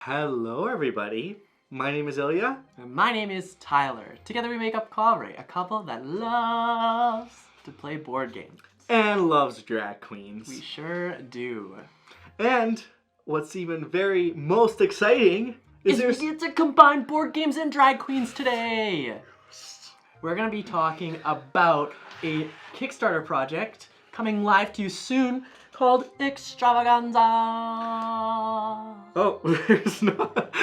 Hello, everybody. My name is Ilya. And my name is Tyler. Together we make up Kavre, a couple that loves to play board games. And loves drag queens. We sure do. And what's even very most exciting is we get to combine board games and drag queens today. We're going to be talking about a Kickstarter project coming live to you soon called Extravaganza. Oh, there's not.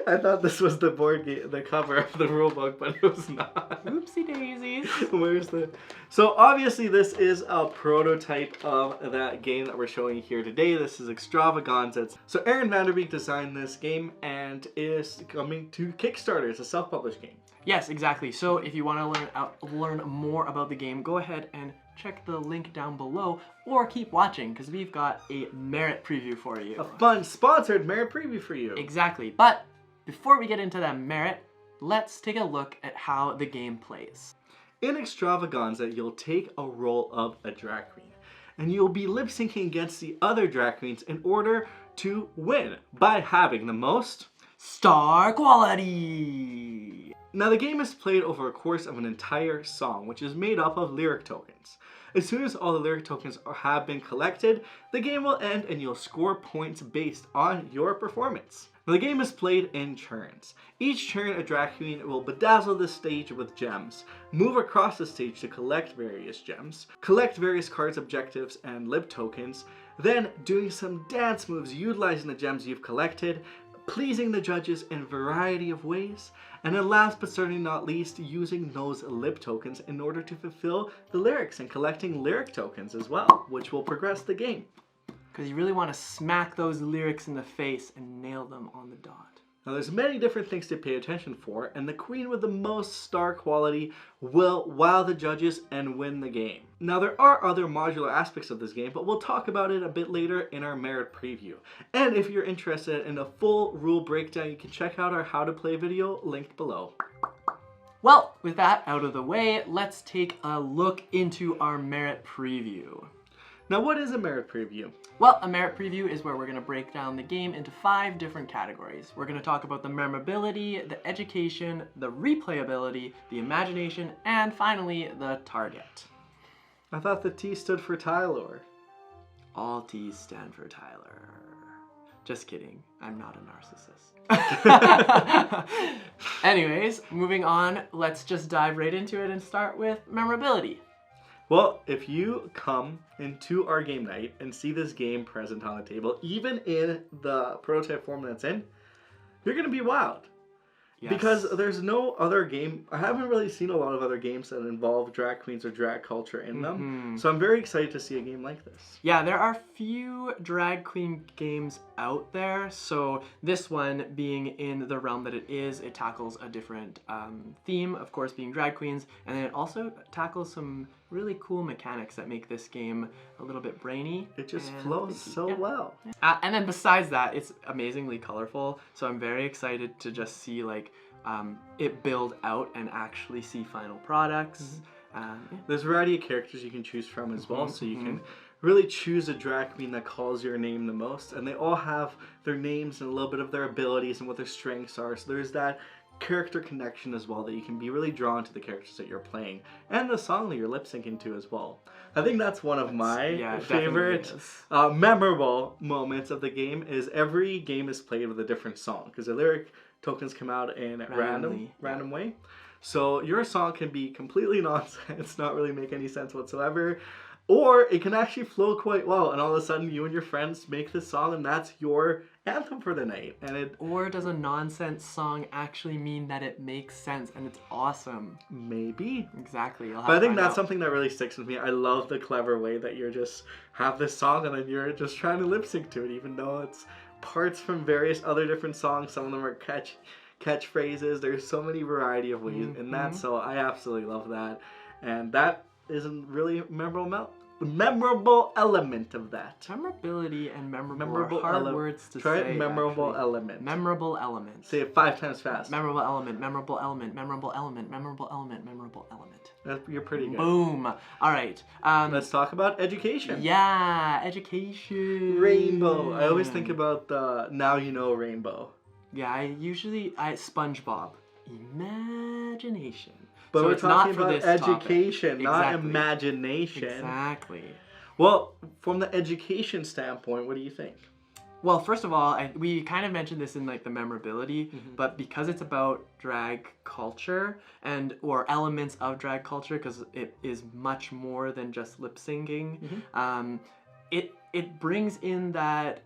I thought this was the board game, the cover of the rulebook, but it was not. Oopsie daisies. Where's the... So obviously this is a prototype of that game that we're showing you here today. This is Extravaganza. So Aaron Vanderbeek designed this game and is coming to Kickstarter. It's a self-published game. Yes, exactly. So if you want to learn more about the game, go ahead and check the link down below or keep watching because we've got a merit preview for you. A fun sponsored merit preview for you. Exactly. But before we get into that merit, let's take a look at how the game plays. In Extravaganza, you'll take a role of a drag queen and you'll be lip syncing against the other drag queens in order to win by having the most star quality. Now the game is played over a course of an entire song, which is made up of lyric tokens. As soon as all the lyric tokens have been collected, the game will end and you'll score points based on your performance. Now, the game is played in turns. Each turn a drag queen will bedazzle the stage with gems, move across the stage to collect various gems, collect various cards, objectives, and lip tokens, then doing some dance moves utilizing the gems you've collected, pleasing the judges in a variety of ways, and then last but certainly not least, using those lip tokens in order to fulfill the lyrics and collecting lyric tokens as well, which will progress the game. Because you really want to smack those lyrics in the face and nail them on the dot. Now there's many different things to pay attention for, and the queen with the most star quality will wow the judges and win the game. Now there are other modular aspects of this game, but we'll talk about it a bit later in our merit preview. And if you're interested in a full rule breakdown, you can check out our how to play video linked below. Well, with that out of the way, let's take a look into our merit preview. Now what is a merit preview? Well, a merit preview is where we're going to break down the game into 5 different categories. We're going to talk about the memorability, the education, the replayability, the imagination, and finally, the target. I thought the T stood for Tyler. All T's stand for Tyler. Just kidding. I'm not a narcissist. Anyways, moving on, let's just dive right into it and start with memorability. Well, if you come into our game night and see this game present on the table, even in the prototype form that's in, you're going to be wowed. Yes. Because there's no other game, I haven't really seen a lot of other games that involve drag queens or drag culture in them. So I'm very excited to see a game like this. Yeah, there are few drag queen games out there. So this one being in the realm that it is, it tackles a different theme, of course, being drag queens. And then it also tackles some really cool mechanics that make this game a little bit brainy. It just flows so well. And then besides that, it's amazingly colorful. So I'm very excited to just see like it build out and actually see final products. There's a variety of characters you can choose from as well, so you can really choose a drag queen that calls your name the most, and they all have their names and a little bit of their abilities and what their strengths are, so there's that character connection as well that you can be really drawn to the characters that you're playing and the song that you're lip syncing to as well. I think that's one of my favorite memorable moments of the game is every game is played with a different song because the lyric tokens come out in a random way. So your song can be completely nonsense, not really make any sense whatsoever, or it can actually flow quite well, and all of a sudden you and your friends make this song and that's your anthem for the night. Or does a nonsense song actually mean that it makes sense and it's awesome? Maybe. Exactly. But I think that's something that really sticks with me. I love the clever way that you're just have this song and then you're just trying to lip sync to it, even though it's parts from various other different songs. Some of them are catchphrases. There's so many variety of ways in that, so I absolutely love that. And that is a really memorable element of that. Memorability and memorable are hard words to Try say. It, memorable actually. element. Memorable element. Say it 5 times fast. Memorable element, memorable element, memorable element, memorable element, memorable element. You're pretty good. Boom. All right. Let's talk about education. Yeah, education. Rainbow. I always think about the Now You Know rainbow. Yeah, I SpongeBob. Imagination. But So we're it's talking not for about this topic. education, not Exactly. imagination. Exactly. Well, from the education standpoint, what do you think? Well, first of all, we kind of mentioned this in like the memorability, Mm-hmm. but because it's about drag culture or elements of drag culture, because it is much more than just lip syncing, Mm-hmm. it brings in that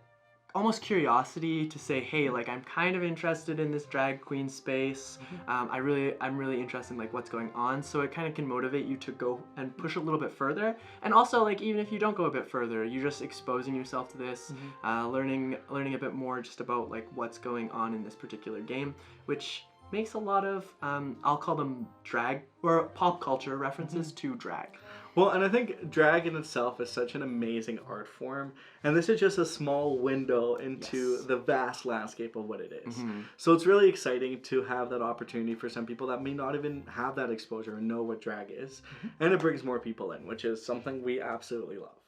almost curiosity to say, hey, like I'm kind of interested in this drag queen space. I'm really interested in like what's going on. So it kind of can motivate you to go and push a little bit further. And also like even if you don't go a bit further, you're just exposing yourself to this, learning a bit more just about like what's going on in this particular game, which makes a lot of I'll call them drag or pop culture references to drag. Well, and I think drag in itself is such an amazing art form, and this is just a small window into the vast landscape of what it is. So it's really exciting to have that opportunity for some people that may not even have that exposure and know what drag is, and it brings more people in, which is something we absolutely love.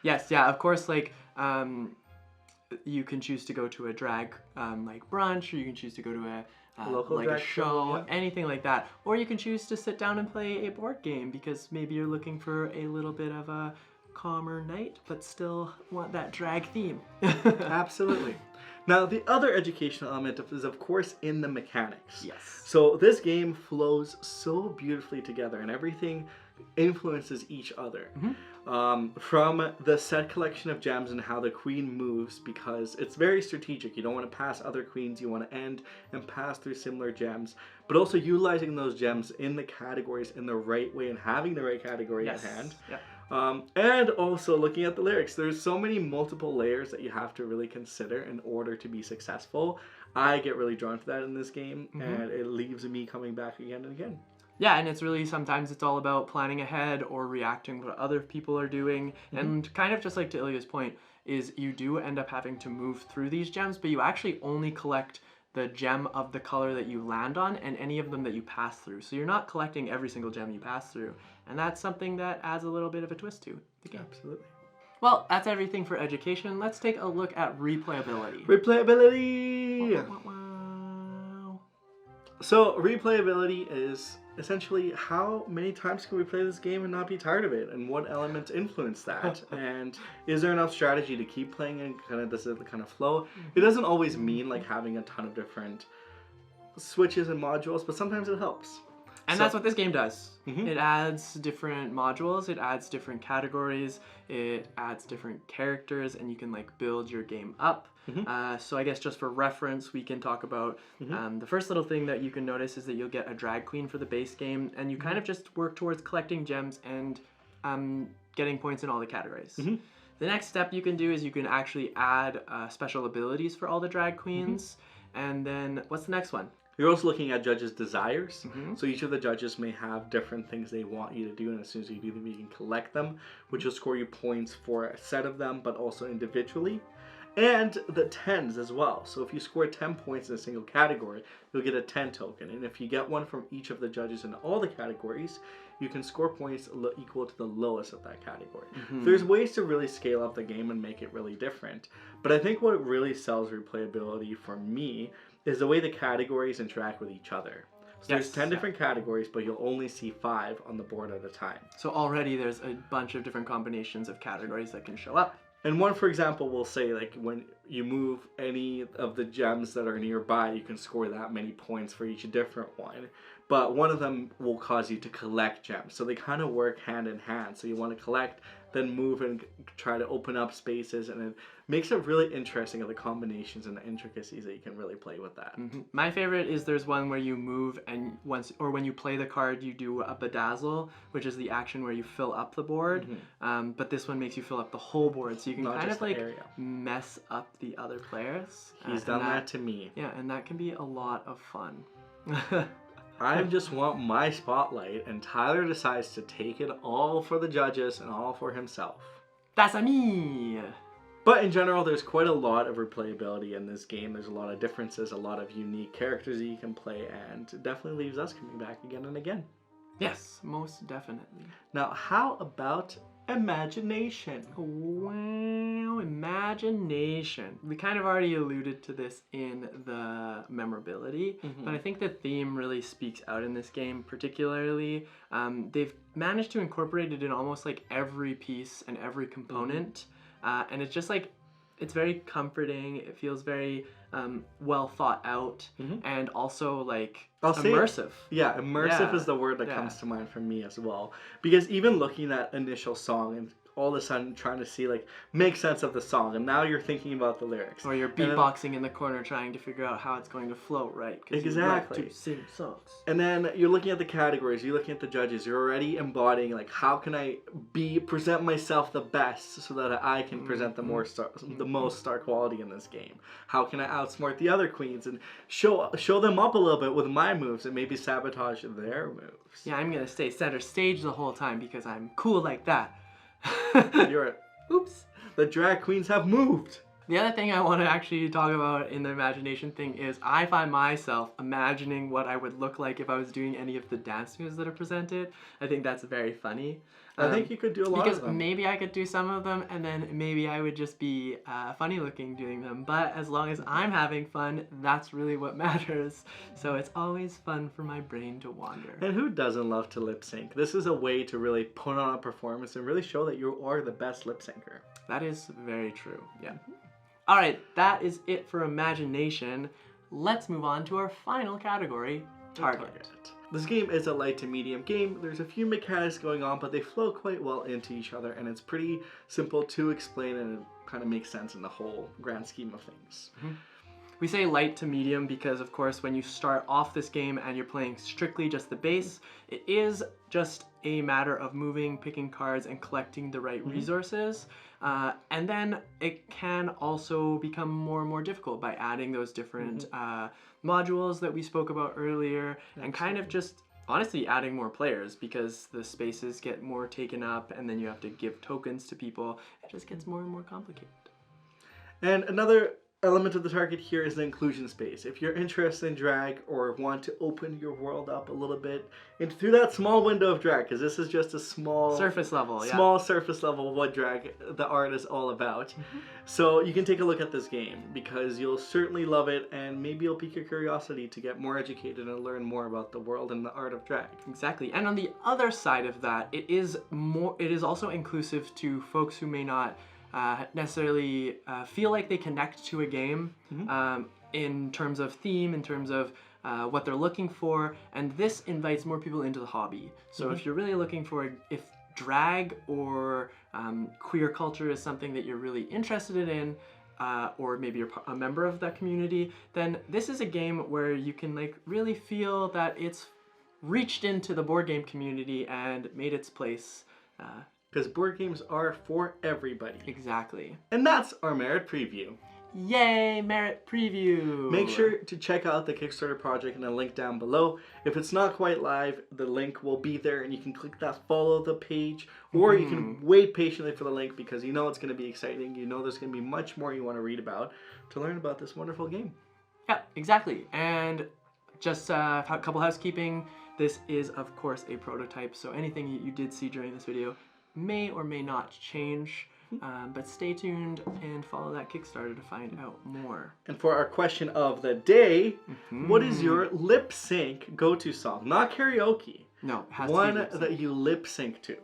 Yes, yeah, of course, like you can choose to go to a drag like brunch, or you can choose to go to a local like drag a show, show, anything like that. Or you can choose to sit down and play a board game because maybe you're looking for a little bit of a calmer night, but still want that drag theme. Absolutely. Now, the other educational element is, of course, in the mechanics. Yes. So this game flows so beautifully together, and everything influences each other. From the set collection of gems and how the queen moves, because it's very strategic. You don't want to pass other queens, you want to end and pass through similar gems, but also utilizing those gems in the categories in the right way and having the right category at hand. Yeah. And also looking at the lyrics. There's so many multiple layers that you have to really consider in order to be successful. I get really drawn to that in this game, and it leaves me coming back again and again. Yeah, and it's really sometimes it's all about planning ahead or reacting to what other people are doing. And kind of just like to Ilya's point, is you do end up having to move through these gems, but you actually only collect the gem of the color that you land on and any of them that you pass through. So you're not collecting every single gem you pass through. And that's something that adds a little bit of a twist to the game. Absolutely. Well, that's everything for education. Let's take a look at replayability. Replayability! Wow. So, replayability is essentially how many times can we play this game and not be tired of it, and what elements influence that, and is there enough strategy to keep playing, and kind of does it kind of flow? It doesn't always mean like having a ton of different switches and modules, but sometimes it helps. And that's what this game does. It adds different modules, it adds different categories, it adds different characters, and you can like build your game up. So I guess just for reference, we can talk about the first little thing that you can notice is that you'll get a drag queen for the base game, and you kind of just work towards collecting gems and getting points in all the categories. The next step you can do is you can actually add special abilities for all the drag queens. And then what's the next one? You're also looking at judges' desires. So each of the judges may have different things they want you to do, and as soon as you do them, you can collect them, which will score you points for a set of them, but also individually. And the 10s as well. So if you score 10 points in a single category, you'll get a 10 token. And if you get one from each of the judges in all the categories, you can score points equal to the lowest of that category. There's ways to really scale up the game and make it really different. But I think what really sells replayability for me is the way the categories interact with each other. So there's 10 different categories, but you'll only see 5 on the board at a time. So already there's a bunch of different combinations of categories that can show up. And one, for example, will say like when you move any of the gems that are nearby, you can score that many points for each different one. But one of them will cause you to collect gems. So they kind of work hand in hand. So you want to collect, then move and try to open up spaces, and it makes it really interesting of the combinations and the intricacies that you can really play with that. My favorite is there's one where you move and when you play the card, you do a bedazzle, which is the action where you fill up the board. But this one makes you fill up the whole board, so you can kind of like mess up the other players. He's done that to me. Yeah, and that can be a lot of fun. I just want my spotlight, and Tyler decides to take it all for the judges and all for himself. That's a me! But in general, there's quite a lot of replayability in this game. There's a lot of differences, a lot of unique characters that you can play, and it definitely leaves us coming back again and again. Yes, most definitely. Now, how about imagination? Wow, imagination. We kind of already alluded to this in the memorability, but I think the theme really speaks out in this game particularly. They've managed to incorporate it in almost like every piece and every component, and it's just like, it's very comforting. It feels very well thought out, and also like immersive. Immersive is the word that comes to mind for me as well. Because even looking at initial song and all of a sudden trying to see, like, make sense of the song, and now you're thinking about the lyrics. Or you're beatboxing in the corner trying to figure out how it's going to flow right. Exactly. You like to sing songs. And then you're looking at the categories, you're looking at the judges, you're already embodying, like, how can I present myself the best so that I can present the most star quality in this game? How can I outsmart the other queens and show them up a little bit with my moves and maybe sabotage their moves? Yeah, I'm going to stay center stage the whole time because I'm cool like that. Oops. The drag queens have moved. The other thing I want to actually talk about in the imagination thing is I find myself imagining what I would look like if I was doing any of the dance moves that are presented. I think that's very funny. I think you could do a lot of them. Because maybe I could do some of them, and then maybe I would just be funny looking doing them. But as long as I'm having fun, that's really what matters. So it's always fun for my brain to wander. And who doesn't love to lip sync? This is a way to really put on a performance and really show that you are the best lip syncer. That is very true, yeah. All right, that is it for imagination. Let's move on to our final category, target. This game is a light to medium game. There's a few mechanics going on, but they flow quite well into each other, and it's pretty simple to explain, and it kind of makes sense in the whole grand scheme of things. We say light to medium because, of course, when you start off this game and you're playing strictly just the base, it is just a matter of moving, picking cards, and collecting the right resources. And then it can also become more and more difficult by adding those different modules that we spoke about earlier, and kind of just honestly adding more players because the spaces get more taken up and then you have to give tokens to people. It just gets more and more complicated. And another element of the target here is the inclusion space. If you're interested in drag or want to open your world up a little bit into through that small window of drag, because this is just a small surface level of what drag the art is all about. So you can take a look at this game because you'll certainly love it, and maybe you'll pique your curiosity to get more educated and learn more about the world and the art of drag. Exactly. And on the other side of that, it is also inclusive to folks who may not necessarily feel like they connect to a game in terms of theme, in terms of what they're looking for, and this invites more people into the hobby. So if you're really looking for, if drag or queer culture is something that you're really interested in, or maybe you're a member of that community, then this is a game where you can like really feel that it's reached into the board game community and made its place. Because board games are for everybody. Exactly. And that's our Merit Preview. Yay, Merit Preview! Make sure to check out the Kickstarter project and a link down below. If it's not quite live, the link will be there and you can click that follow the page, or you can wait patiently for the link because you know it's going to be exciting. You know there's going to be much more you want to read about to learn about this wonderful game. Yeah, exactly. And just a couple housekeeping. This is, of course, a prototype, so anything you did see during this video may or may not change, but stay tuned and follow that Kickstarter to find out more. And for our question of the day, what is your lip sync go-to song? Not karaoke. No, it has one to be that you lip sync to.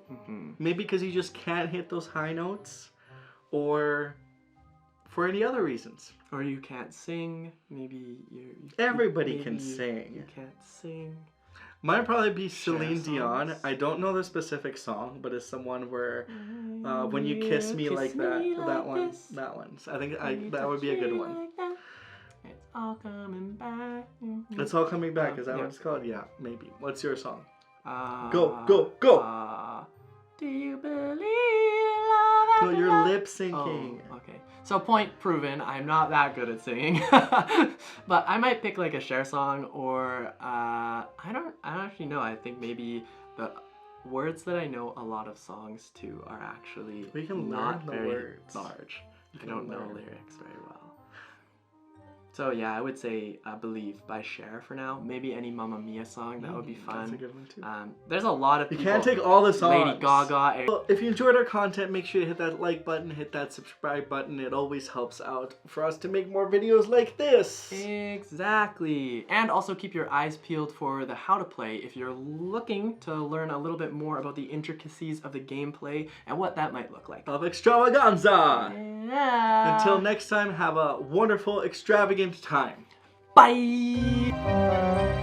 Maybe because you just can't hit those high notes, or for any other reasons. Or you can't sing. Maybe everybody can sing. You can't sing. Mine would probably be Celine Dion. I don't know the specific song, but it's someone where when you kiss me like that, that one. So I think that would be a good one. It's all coming back. It's all coming back. Is that what it's called? Yeah, maybe. What's your song? Go. Do you believe love? No, you're lip syncing. Oh, okay. So point proven. I'm not that good at singing, but I might pick like a Cher song, or I don't actually know. I think maybe the words that I know a lot of songs to are actually not very large. I don't know lyrics very well. So yeah, I would say Believe by Cher for now. Maybe any Mamma Mia song, that would be fun. That's a good one too. There's a lot of You people. can't take all the songs. Lady Gaga. Well, if you enjoyed our content, make sure to hit that like button, hit that subscribe button. It always helps out for us to make more videos like this. Exactly. And also keep your eyes peeled for the how to play if you're looking to learn a little bit more about the intricacies of the gameplay and what that might look like. Of Extravaganza. Yeah. Until next time, have a wonderful, extravagant time. Bye.